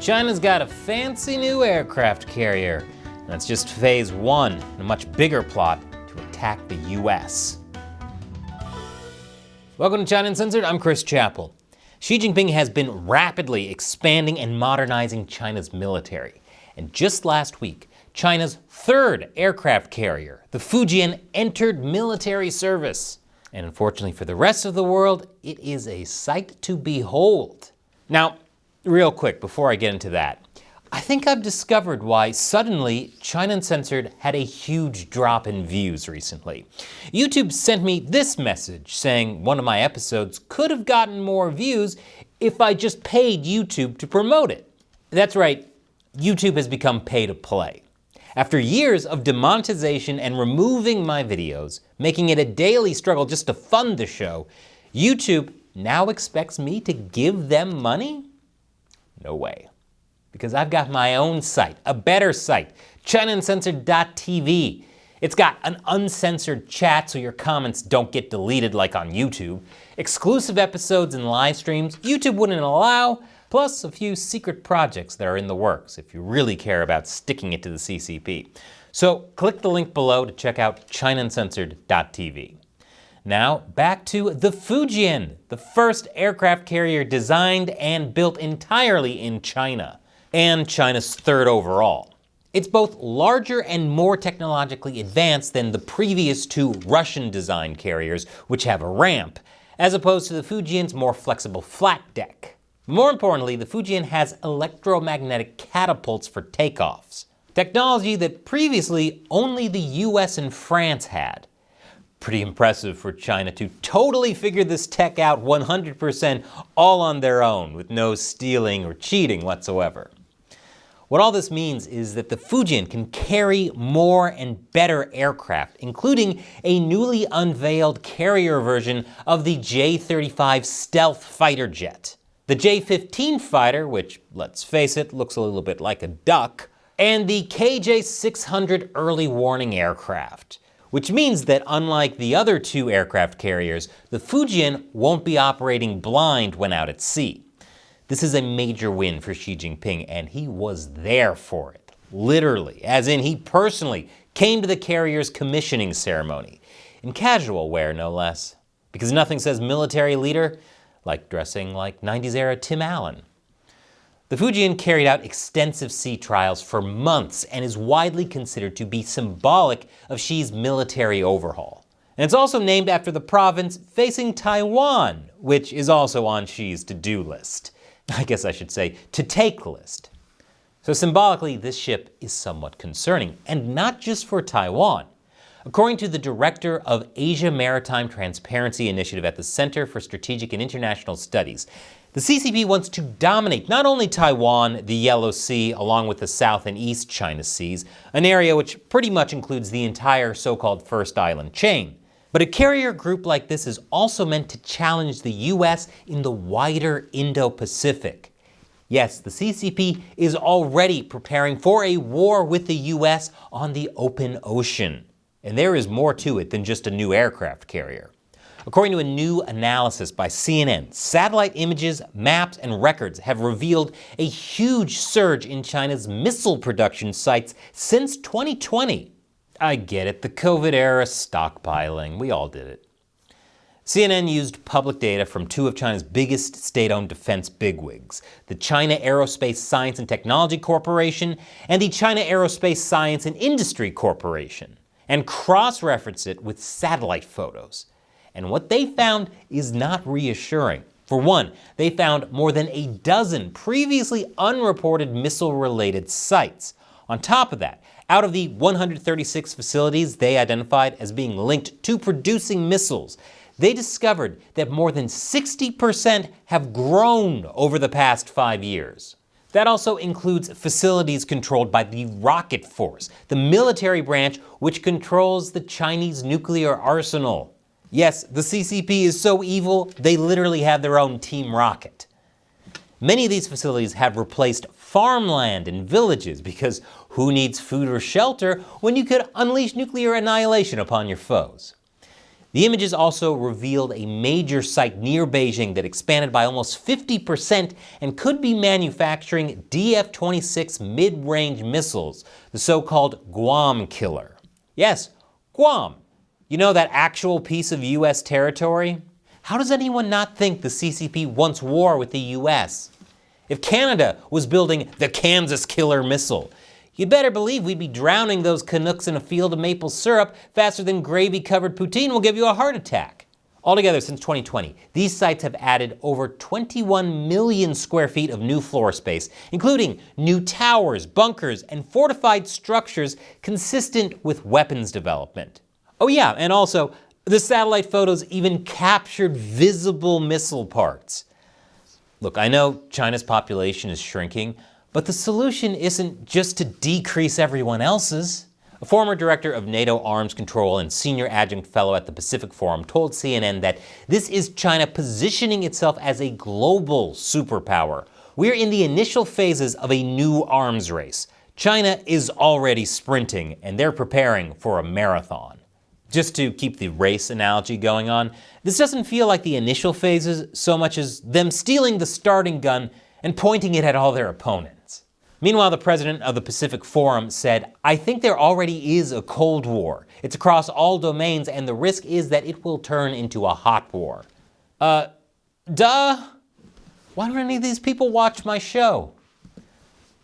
China's got a fancy new aircraft carrier. And that's just phase one in a much bigger plot to attack the US. Welcome to China Uncensored, I'm Chris Chappell. Xi Jinping has been rapidly expanding and modernizing China's military. And just last week, China's third aircraft carrier, the Fujian, entered military service. And unfortunately for the rest of the world, it is a sight to behold. Now, real quick, before I get into that, I think I've discovered why suddenly China Uncensored had a huge drop in views recently. YouTube sent me this message saying one of my episodes could have gotten more views if I just paid YouTube to promote it. That's right, YouTube has become pay to play. After years of demonetization and removing my videos, making it a daily struggle just to fund the show, YouTube now expects me to give them money? No way. Because I've got my own site, a better site, ChinaUncensored.tv. It's got an uncensored chat so your comments don't get deleted like on YouTube, exclusive episodes and live streams YouTube wouldn't allow, plus a few secret projects that are in the works if you really care about sticking it to the CCP. So click the link below to check out ChinaUncensored.tv. Now, back to the Fujian, the first aircraft carrier designed and built entirely in China, and China's third overall. It's both larger and more technologically advanced than the previous two Russian-designed carriers, which have a ramp, as opposed to the Fujian's more flexible flat deck. More importantly, the Fujian has electromagnetic catapults for takeoffs, technology that previously only the US and France had. Pretty impressive for China to totally figure this tech out 100% all on their own, with no stealing or cheating whatsoever. What all this means is that the Fujian can carry more and better aircraft, including a newly unveiled carrier version of the J-35 stealth fighter jet, the J-15 fighter, which, let's face it, looks a little bit like a duck, and the KJ-600 early warning aircraft. Which means that unlike the other two aircraft carriers, the Fujian won't be operating blind when out at sea. This is a major win for Xi Jinping, and he was there for it. Literally, as in he personally came to the carrier's commissioning ceremony. In casual wear, no less. Because nothing says military leader like dressing like 90s era Tim Allen. The Fujian carried out extensive sea trials for months and is widely considered to be symbolic of Xi's military overhaul. And it's also named after the province facing Taiwan, which is also on Xi's to-do list. I guess I should say to-take list. So symbolically, this ship is somewhat concerning, and not just for Taiwan. According to the director of Asia Maritime Transparency Initiative at the Center for Strategic and International Studies, the CCP wants to dominate not only Taiwan, the Yellow Sea, along with the South and East China Seas, an area which pretty much includes the entire so-called First Island chain. But a carrier group like this is also meant to challenge the US in the wider Indo-Pacific. Yes, the CCP is already preparing for a war with the US on the open ocean. And there is more to it than just a new aircraft carrier. According to a new analysis by CNN, satellite images, maps, and records have revealed a huge surge in China's missile production sites since 2020. I get it, the COVID era stockpiling, we all did it. CNN used public data from two of China's biggest state-owned defense bigwigs, the China Aerospace Science and Technology Corporation and the China Aerospace Science and Industry Corporation, and cross-referenced it with satellite photos. And what they found is not reassuring. For one, they found more than a dozen previously unreported missile-related sites. On top of that, out of the 136 facilities they identified as being linked to producing missiles, they discovered that more than 60% have grown over the past 5 years. That also includes facilities controlled by the Rocket Force, the military branch which controls the Chinese nuclear arsenal. Yes, the CCP is so evil, they literally have their own Team Rocket. Many of these facilities have replaced farmland and villages because who needs food or shelter when you could unleash nuclear annihilation upon your foes? The images also revealed a major site near Beijing that expanded by almost 50% and could be manufacturing DF-26 mid-range missiles, the so-called Guam killer. Yes, Guam. You know, that actual piece of US territory? How does anyone not think the CCP wants war with the US? If Canada was building the Kansas killer missile, you'd better believe we'd be drowning those Canucks in a field of maple syrup faster than gravy-covered poutine will give you a heart attack. Altogether, since 2020, these sites have added over 21 million square feet of new floor space, including new towers, bunkers, and fortified structures consistent with weapons development. Oh yeah, and also, the satellite photos even captured visible missile parts. Look, I know China's population is shrinking, but the solution isn't just to decrease everyone else's. A former director of NATO Arms Control and senior adjunct fellow at the Pacific Forum told CNN that this is China positioning itself as a global superpower. We're in the initial phases of a new arms race. China is already sprinting, and they're preparing for a marathon. Just to keep the race analogy going on, this doesn't feel like the initial phases so much as them stealing the starting gun and pointing it at all their opponents. Meanwhile, the president of the Pacific Forum said, "I think there already is a Cold War. It's across all domains, and the risk is that it will turn into a hot war." Duh? Why don't any of these people watch my show?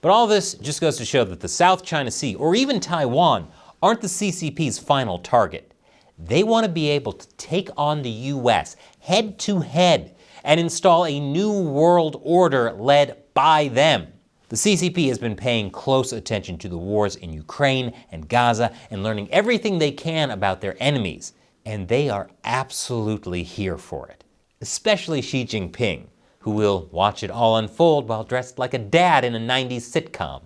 But all this just goes to show that the South China Sea, or even Taiwan, aren't the CCP's final target. They want to be able to take on the US head to head and install a new world order led by them. The CCP has been paying close attention to the wars in Ukraine and Gaza and learning everything they can about their enemies, and they are absolutely here for it. Especially Xi Jinping, who will watch it all unfold while dressed like a dad in a 90s sitcom.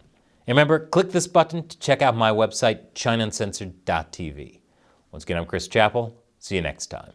And remember, click this button to check out my website, ChinaUncensored.tv. Once again, I'm Chris Chappell. See you next time.